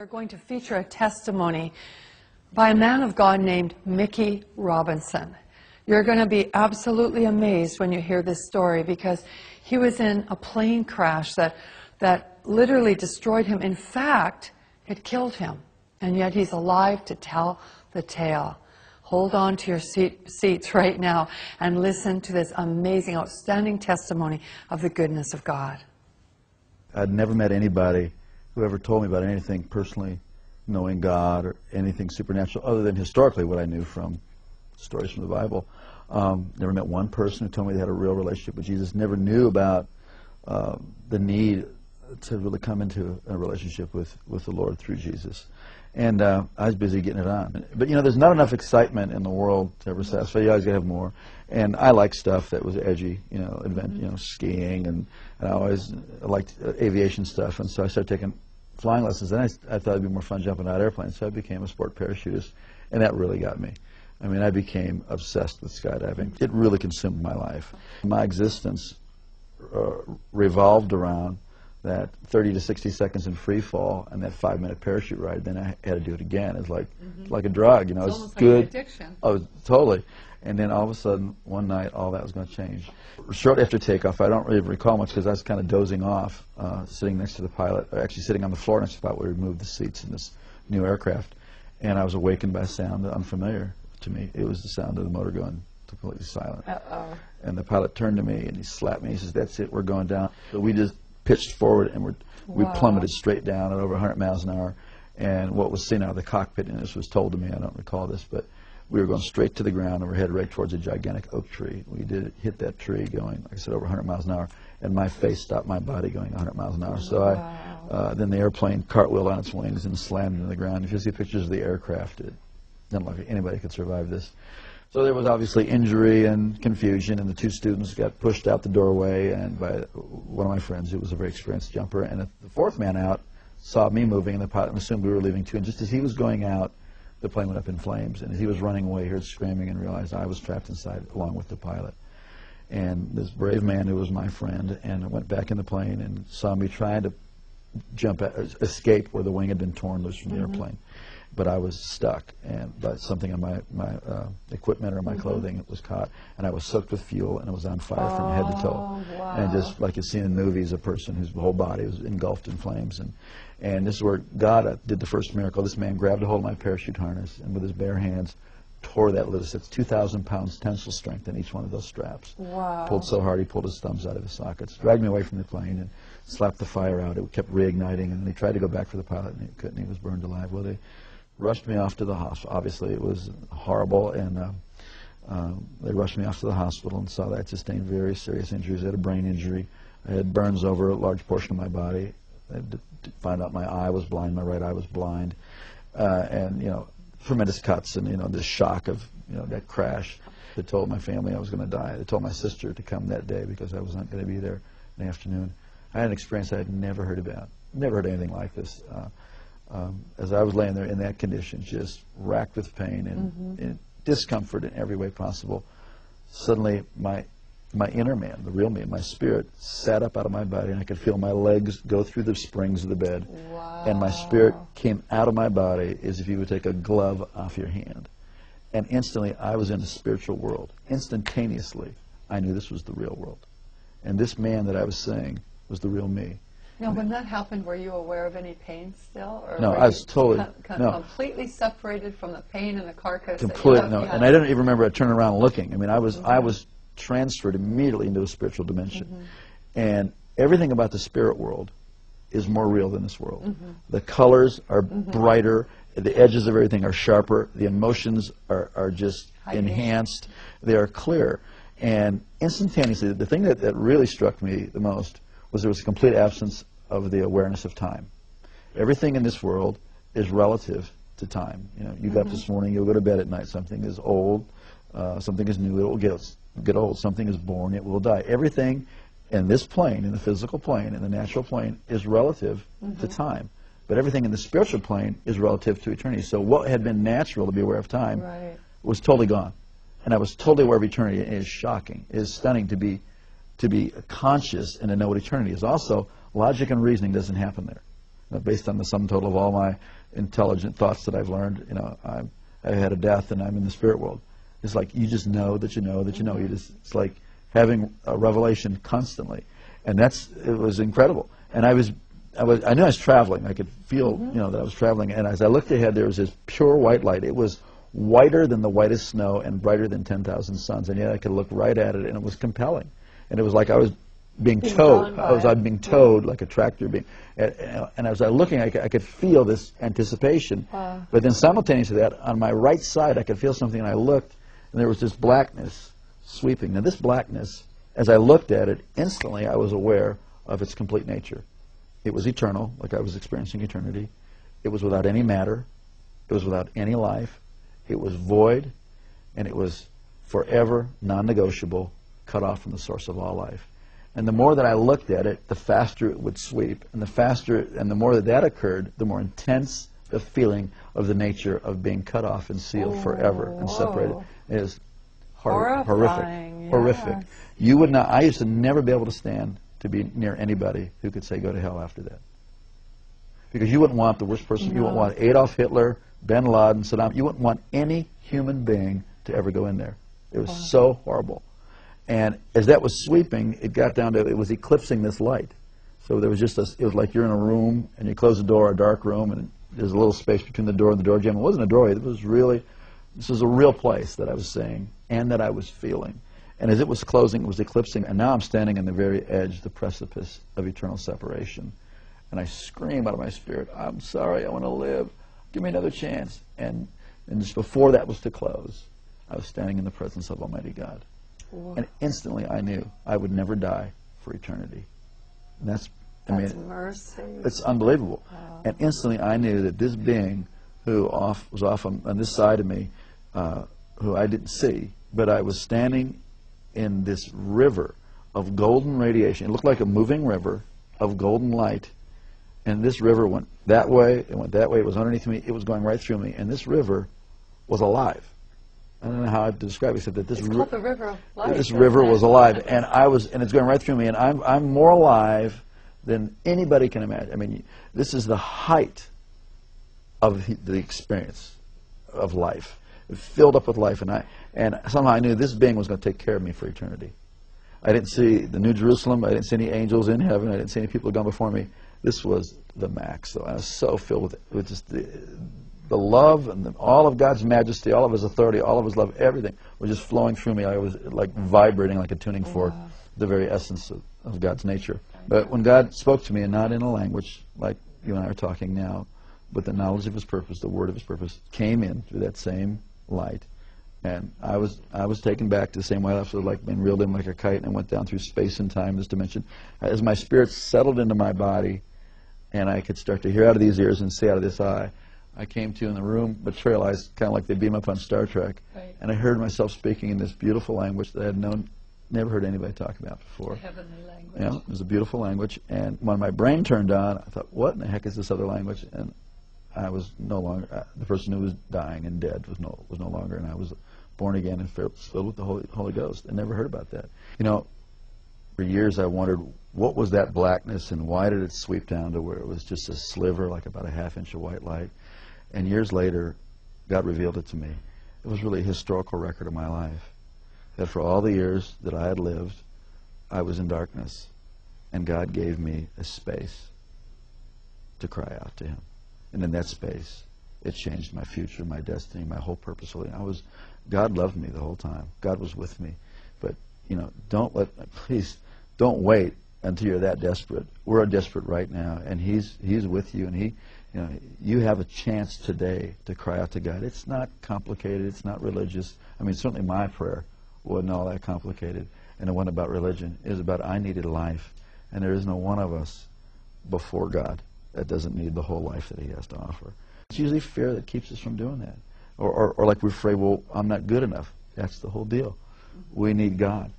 We're going to feature a testimony by a man of God named Mickey Robinson. You're going to be absolutely amazed when you hear this story because he was in a plane crash that literally destroyed him. In fact, it killed him. And yet he's alive to tell the tale. Hold on to your seats right now and listen to this amazing, outstanding testimony of the goodness of God. I'd never met anybody who ever told me about anything personally knowing God or anything supernatural other than historically what I knew from stories from the Bible. Never met one person who told me they had a real relationship with Jesus. Never knew about the need to really come into a relationship with the Lord through Jesus. And I was busy getting it on. But you know, there's not enough excitement in the world to ever satisfy. You always gotta have more. And I like stuff that was edgy, you know, skiing, and I always liked aviation stuff. And so I started taking flying lessons. And I thought it'd be more fun jumping out of airplanes. So I became a sport parachutist, and that really got me. I mean, I became obsessed with skydiving. It really consumed my life. My existence revolved around that 30 to 60 seconds in free fall and that 5-minute parachute ride. Then I had to do it again. It's like like a drug, you know. It's it's good. Like an addiction. Oh, totally. And then all of a sudden, one night, all that was going to change. Shortly after takeoff, I don't really recall much because I was kind of dozing off, sitting next to the pilot, or actually sitting on the floor next to the pilot where we moved the seats in this new aircraft. And I was awakened by a sound unfamiliar to me. It was the sound of the motor going completely silent. Uh-oh. And the pilot turned to me and he slapped me. He says, "That's it, we're going down." So we just pitched forward and we plummeted straight down at over 100 miles an hour. And what was seen out of the cockpit, and this was told to me, I don't recall this, but we were going straight to the ground and we're headed right towards a gigantic oak tree. We did hit that tree going, like I said, over 100 miles an hour, and my face stopped my body going 100 miles an hour. So then the airplane cartwheeled on its wings and slammed into the ground. If you see pictures of the aircraft, it doesn't look like anybody could survive this. So there was obviously injury and confusion, and the two students got pushed out the doorway and by one of my friends who was a very experienced jumper. And the fourth man out saw me moving, and the pilot assumed we were leaving too. And just as he was going out, the plane went up in flames. And as he was running away, he heard screaming and realized I was trapped inside along with the pilot. And this brave man who was my friend and went back in the plane and saw me trying to escape where the wing had been torn loose from the airplane. But I was stuck, and something on my equipment or my clothing was caught, and I was soaked with fuel, and it was on fire from head to toe. Wow. And just like you see in movies, a person whose whole body was engulfed in flames. And this is where God did the first miracle. This man grabbed a hold of my parachute harness, and with his bare hands, tore that loose. It's 2,000 pounds tensile strength in each one of those straps. Wow. Pulled so hard he pulled his thumbs out of his sockets. Dragged me away from the plane and slapped the fire out. It kept reigniting, and he tried to go back for the pilot, and he couldn't. He was burned alive. Well, they rushed me off to the hospital. Obviously, it was horrible, and they rushed me off to the hospital and saw that I sustained very serious injuries. I had a brain injury. I had burns over a large portion of my body. I had to find out my eye was blind, my right eye was blind, and, you know, tremendous cuts and, you know, this shock of, you know, that crash. They told my family I was going to die. They told my sister to come that day because I wasn't going to be there in the afternoon. I had an experience I had never heard about. Never heard anything like this. As I was laying there in that condition, just racked with pain and discomfort in every way possible, suddenly my inner man, the real me, my spirit, sat up out of my body, and I could feel my legs go through the springs of the bed. Wow. And my spirit came out of my body as if you would take a glove off your hand. And instantly, I was in a spiritual world. Instantaneously, I knew this was the real world. And this man that I was seeing was the real me. Now, when that happened, were you aware of any pain still? Or no, I was totally completely separated from the pain and the carcass. Completely, no. And I didn't even remember turning around and looking. I mean, I was transferred immediately into a spiritual dimension. And everything about the spirit world is more real than this world. The colors are brighter. The edges of everything are sharper. The emotions are just enhanced. They are clear. And instantaneously, the thing that really struck me the most was there was a complete absence of the awareness of time. Everything in this world is relative to time. You know, you got up this morning, you'll go to bed at night. Something is old, something is new, it will get old. Something is born, it will die. Everything in this plane, in the physical plane, in the natural plane, is relative to time. But everything in the spiritual plane is relative to eternity. So what had been natural to be aware of time was totally gone. And I was totally aware of eternity. It is shocking. It is stunning to be conscious and to know what eternity is. Also, logic and reasoning doesn't happen there. based on the sum total of all my intelligent thoughts that I've learned, I had a death and I'm in the spirit world. It's like you just know that you know that you know. It's like having a revelation constantly, and it was incredible. And I knew I was traveling. I could feel, that I was traveling. And as I looked ahead, there was this pure white light. It was whiter than the whitest snow and brighter than 10,000 suns. And yet I could look right at it, and it was compelling. And it was like I was being towed. I was being towed like a tractor. And as I was looking, I could feel this anticipation. Wow. But then simultaneously to that, on my right side, I could feel something, and I looked, and there was this blackness sweeping. Now this blackness, as I looked at it, instantly I was aware of its complete nature. It was eternal, like I was experiencing eternity. It was without any matter. It was without any life. It was void, and it was forever non-negotiable, cut off from the source of all life. And the more that I looked at it, the faster it would sweep. And the more that occurred, the more intense the feeling of the nature of being cut off and sealed forever and separated. It is horrific. Yes. Horrific. You would not. I used to never be able to stand to be near anybody who could say go to hell after that. Because you wouldn't want the worst person. No. You wouldn't want Adolf Hitler, Bin Laden, Saddam. You wouldn't want any human being to ever go in there. It was so horrible. And as that was sweeping, it got down to, it was eclipsing this light. So there was just it was like you're in a room, and you close the door, a dark room, and there's a little space between the door and the door jamb. It wasn't a doorway. This was a real place that I was seeing and that I was feeling. And as it was closing, it was eclipsing, and now I'm standing on the very edge, the precipice of eternal separation. And I scream out of my spirit, I'm sorry, I want to live. Give me another chance. And just before that was to close, I was standing in the presence of Almighty God. Whoa. And instantly I knew I would never die for eternity. And that's mercy. It's unbelievable. Wow. And instantly I knew that this being who was off on this side of me, who I didn't see, but I was standing in this river of golden radiation. It looked like a moving river of golden light. And this river went that way, it went that way, it was underneath me, it was going right through me. And this river was alive. I don't know how to describe it, except that this called the river of life. This river was alive, and it's going right through me, and I'm more alive than anybody can imagine. I mean, this is the height of the experience of life. It filled up with life, and somehow I knew this being was going to take care of me for eternity. I didn't see the New Jerusalem. I didn't see any angels in heaven. I didn't see any people who had gone before me. This was the max. So I was so filled with just the love and all of God's majesty, all of His authority, all of His love, everything was just flowing through me. I was like vibrating like a tuning fork, the very essence of God's nature. But when God spoke to me, and not in a language like you and I are talking now, but the knowledge of His purpose, the word of His purpose, came in through that same light. And I was taken back to the same way. I was like being reeled in like a kite, and I went down through space and time, this dimension. As my spirit settled into my body, and I could start to hear out of these ears and see out of this eye, I came to in the room materialized, kind of like they beam up on Star Trek, right. And I heard myself speaking in this beautiful language that I had never heard anybody talk about before. The heavenly language. Yeah, it was a beautiful language. And when my brain turned on, I thought, what in the heck is this other language? And I was no longer, the person who was dying and dead was no longer, and I was born again and filled with the Holy Ghost. I never heard about that. You know, for years I wondered, what was that blackness, and why did it sweep down to where it was just a sliver, like about a half-inch of white light? And years later, God revealed it to me. It was really a historical record of my life. That for all the years that I had lived, I was in darkness. And God gave me a space to cry out to Him. And in that space, it changed my future, my destiny, my whole purpose. God loved me the whole time. God was with me. But, you know, please, don't wait until you're that desperate. We're desperate right now, and He's with you, and you have a chance today to cry out to God. It's not complicated. It's not religious. I mean, certainly my prayer wasn't all that complicated, and it wasn't about religion. It was about I needed life, and there is no one of us before God that doesn't need the whole life that He has to offer. It's usually fear that keeps us from doing that. Or like we're afraid, well, I'm not good enough. That's the whole deal. We need God.